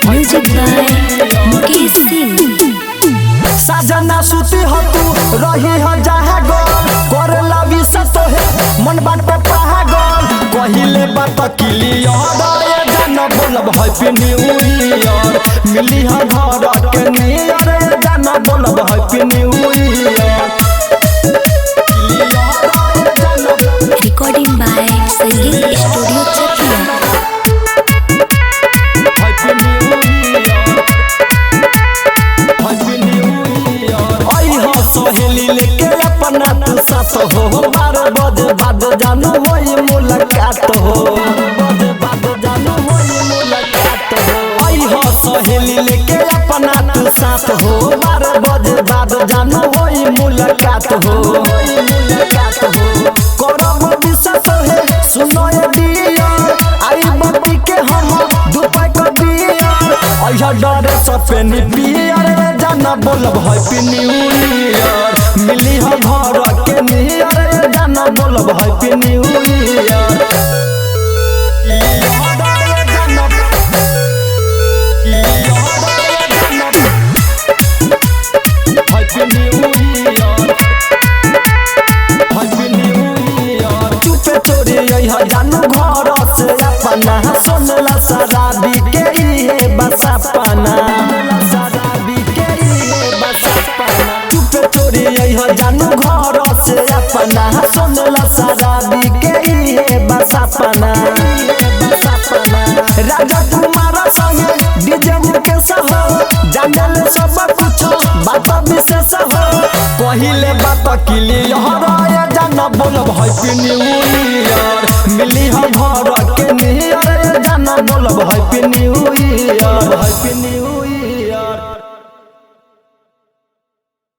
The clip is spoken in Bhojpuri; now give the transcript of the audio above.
Music by Mukesh Singh. साजना सुती हो तू रही हो जहाँ गोल करे लवी सतो है मन बात पे पागल कहिले बात क्लियर ये जाना बोलब हैप्पी न्यू ईयर मिली है घर के नियर जाना बोलब happy new year. Recording by Sangeet studio Chakiya. सहेली लेके अपना तू साथ हो 12 बजे बाद जानू होई मुलाकात हो आई हो सहेली लेके अपना तू साथ हो 12 बजे बाद जानू होई मुलाकात हो करब विशेष है सुनो ये दिया आई बत्ती के हम दुपै को दिया आइहा डरे सपेनी पियर जाना बोलब हैप्पी न्यू ईयर मिली हो घर के नियर जाना बोलब हैप्पी न्यू ईयर। चुपे चोरी जानू घर से अपना सोनला शराबी के इहे बसा पाना चुपे चोरी जानू घर से अपना सोनला शराबी के इहे बसा पाना राजा कुमार संगे डीजे मुकेश हो जानल सब कुछ बात विशेष हो कहिले बात क्लियर ये जाना बोलब हैप्पी न्यू ईयर मिली हो घर के नियर जाना बोलब हैप्पी न्यू ईयर।